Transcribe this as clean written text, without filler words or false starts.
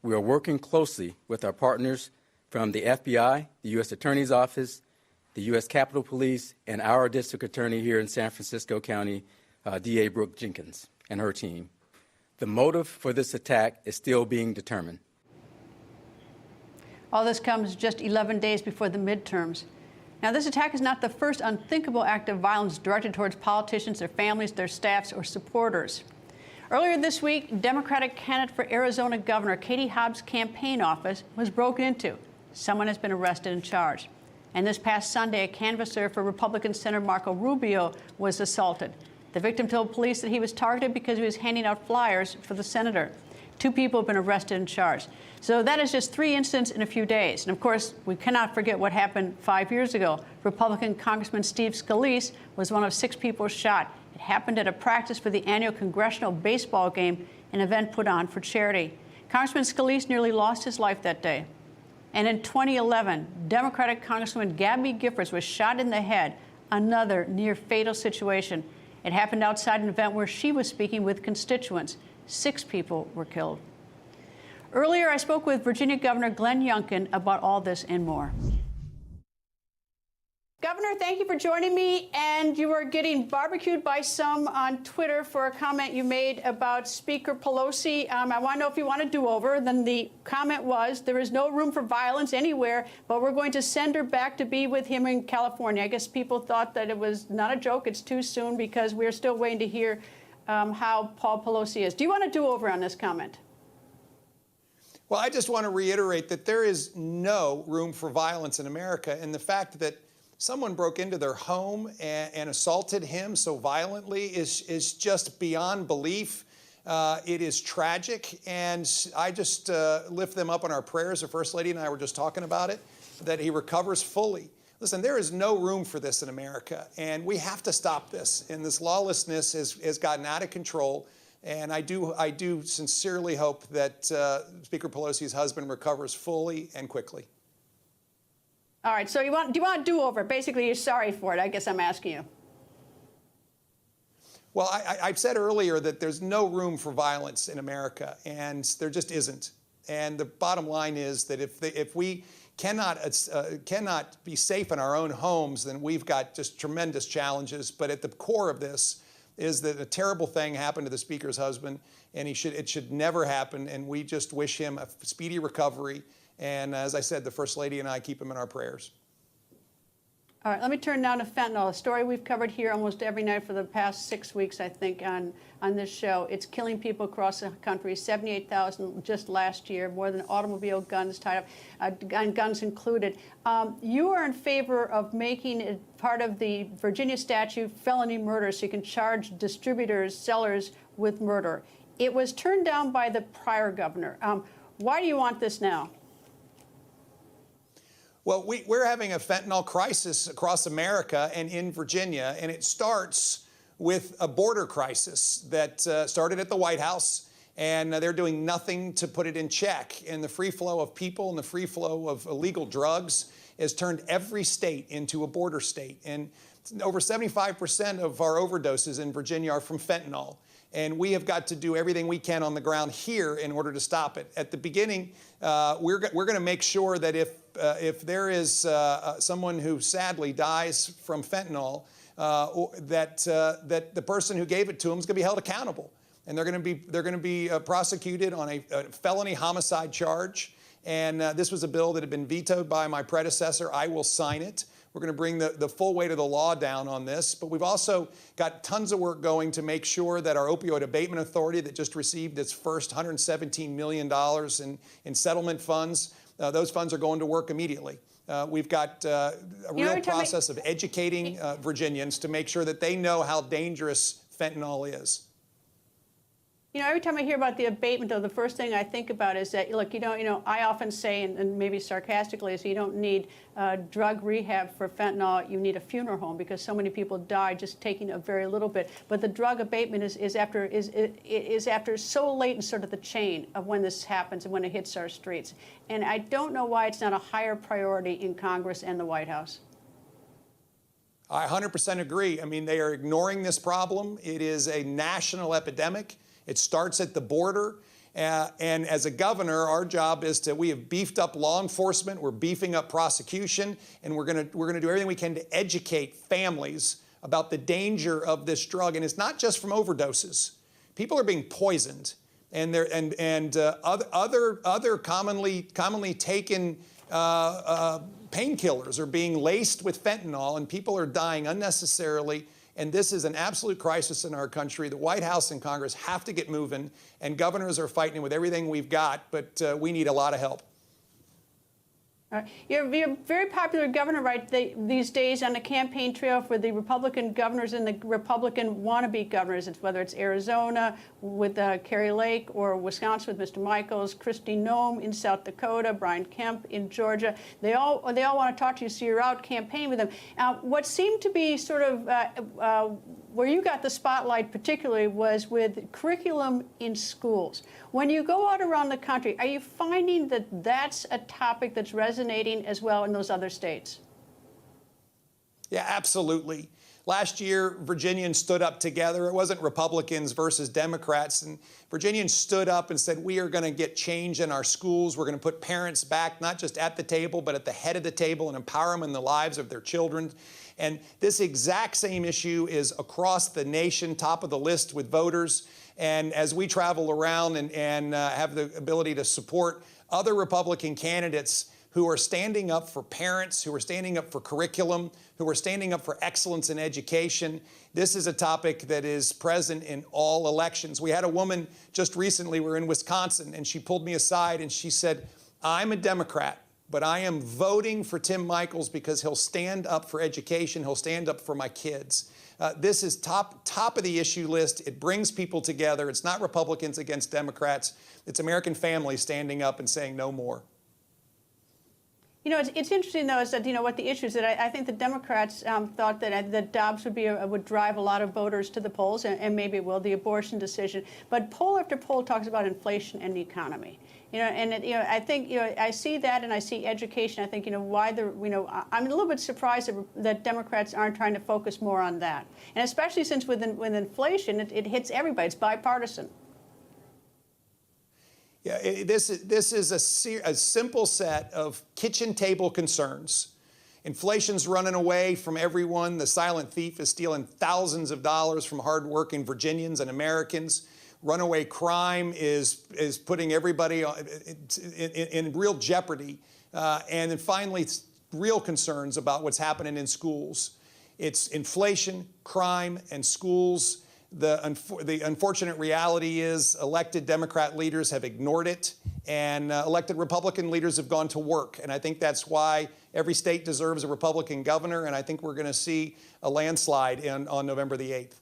we are working closely with our partners from the FBI, the U.S. Attorney's Office, the U.S. Capitol Police, and our district attorney here in San Francisco County, DA Brooke Jenkins, and her team. The motive for this attack is still being determined. All this comes just 11 days before the midterms. Now, this attack is not the first unthinkable act of violence directed towards politicians, their families, their staffs, or supporters. Earlier this week, Democratic candidate for Arizona Governor Katie Hobbs' campaign office was broken into. Someone has been arrested and charged. And this past Sunday, a canvasser for Republican Senator Marco Rubio was assaulted. The victim told police that he was targeted because he was handing out flyers for the senator. 2 people have been arrested and charged. So that is just 3 incidents in a few days. And of course, we cannot forget what happened 5 years ago. Republican Congressman Steve Scalise was one of 6 people shot. It happened at a practice for the annual congressional baseball game, an event put on for charity. Congressman Scalise nearly lost his life that day. And in 2011, Democratic Congresswoman Gabby Giffords was shot in the head, another near-fatal situation. It happened outside an event where she was speaking with constituents. 6 people were killed. Earlier, I spoke with Virginia Governor Glenn Youngkin about all this and more. Governor, thank you for joining me. And you are getting barbecued by some on Twitter for a comment you made about Speaker Pelosi. I want to know if you want a do-over. Then the comment was, there is no room for violence anywhere, but we're going to send her back to be with him in California. I guess people thought that it was not a joke. It's too soon because we're still waiting to hear how Paul Pelosi is. Do you want a do-over on this comment? Well, I just want to reiterate that there is no room for violence in America. And the fact that someone broke into their home and assaulted him so violently is just beyond belief. It is tragic. And I just lift them up in our prayers. The First Lady and I were just talking about it, that he recovers fully. Listen, there is no room for this in America. And we have to stop this. And this lawlessness has gotten out of control. And I do sincerely hope that Speaker Pelosi's husband recovers fully and quickly. All right. So do you want a do-over? Basically, you're sorry for it. I guess I'm asking you. Well, I've said earlier that there's no room for violence in America, and there just isn't. And the bottom line is that if we cannot be safe in our own homes, then we've got just tremendous challenges. But at the core of this is that a terrible thing happened to the Speaker's husband, and it should never happen. And we just wish him a speedy recovery. And as I said, the First Lady and I keep him in our prayers. All right, let me turn now to fentanyl, a story we've covered here almost every night for the past 6 weeks, I think, on this show. It's killing people across the country, 78,000 just last year, more than automobile guns tied up, guns included. You are in favor of making it part of the Virginia statute felony murder, so you can charge distributors, sellers with murder. It was turned down by the prior governor. Why do you want this now? Well, we're having a fentanyl crisis across America and in Virginia, and it starts with a border crisis that started at the White House, and they're doing nothing to put it in check. And the free flow of people and the free flow of illegal drugs has turned every state into a border state. And over 75% of our overdoses in Virginia are from fentanyl. And we have got to do everything we can on the ground here in order to stop it. At the beginning, we're going to make sure that if there is someone who sadly dies from fentanyl, that the person who gave it to him is going to be held accountable, and they're going to be prosecuted on a felony homicide charge. And this was a bill that had been vetoed by my predecessor. I will sign it. We're going to bring the full weight of the law down on this. But we've also got tons of work going to make sure that our Opioid Abatement Authority that just received its first $117 million in settlement funds, those funds are going to work immediately. We've got a real process of educating Virginians to make sure that they know how dangerous fentanyl is. You know, every time I hear about the abatement, though, the first thing I think about is that, look, I often say, and maybe sarcastically, is you don't need drug rehab for fentanyl. You need a funeral home because so many people die just taking a very little bit. But the drug abatement is after so late in sort of the chain of when this happens and when it hits our streets. And I don't know why it's not a higher priority in Congress and the White House. I 100% agree. I mean, they are ignoring this problem. It is a national epidemic. It starts at the border, And as a governor, our job is we have beefed up law enforcement, we're beefing up prosecution, and we're going to do everything we can to educate families about the danger of this drug. And it's not just from overdoses. People are being poisoned, and other commonly taken painkillers are being laced with fentanyl, and people are dying unnecessarily. And this is an absolute crisis in our country. The White House and Congress have to get moving, and governors are fighting with everything we've got, but we need a lot of help. You're a very popular governor these days on the campaign trail for the Republican governors and the Republican wannabe governors. Whether it's Arizona with Kari Lake or Wisconsin with Mr. Michaels, Kristi Noem in South Dakota, Brian Kemp in Georgia. They all want to talk to you, so you're out campaigning with them. What seemed to be sort of where you got the spotlight particularly was with curriculum in schools. When you go out around the country, are you finding that that's a topic that's resonating as well in those other states? Yeah, absolutely. Last year, Virginians stood up together. It wasn't Republicans versus Democrats. And Virginians stood up and said, we are going to get change in our schools. We're going to put parents back, not just at the table, but at the head of the table and empower them in the lives of their children. And this exact same issue is across the nation, top of the list with voters. And as we travel around and have the ability to support other Republican candidates who are standing up for parents, who are standing up for curriculum, who are standing up for excellence in education, this is a topic that is present in all elections. We had a woman just recently, we were in Wisconsin, and she pulled me aside and she said, I'm a Democrat, but I am voting for Tim Michaels because he'll stand up for education, he'll stand up for my kids. This is top of the issue list. It brings people together. It's not Republicans against Democrats. It's American families standing up and saying no more. You know, it's interesting, though, is that, you know, what the issue is that I think the Democrats thought that Dobbs would drive a lot of voters to the polls, and maybe it will, the abortion decision. But poll after poll talks about inflation and the economy. You know, and I think, I see that, and I see education. I think, why I'm a little bit surprised that Democrats aren't trying to focus more on that, and especially since with inflation, it hits everybody. It's bipartisan. Yeah, this is a simple set of kitchen table concerns. Inflation's running away from everyone. The silent thief is stealing thousands of dollars from hardworking Virginians and Americans. Runaway crime is putting everybody in real jeopardy. And then finally, real concerns about what's happening in schools. It's inflation, crime, and schools. The unfortunate reality is elected Democrat leaders have ignored it, and elected Republican leaders have gone to work. And I think that's why every state deserves a Republican governor, and I think we're going to see a landslide on November the 8th.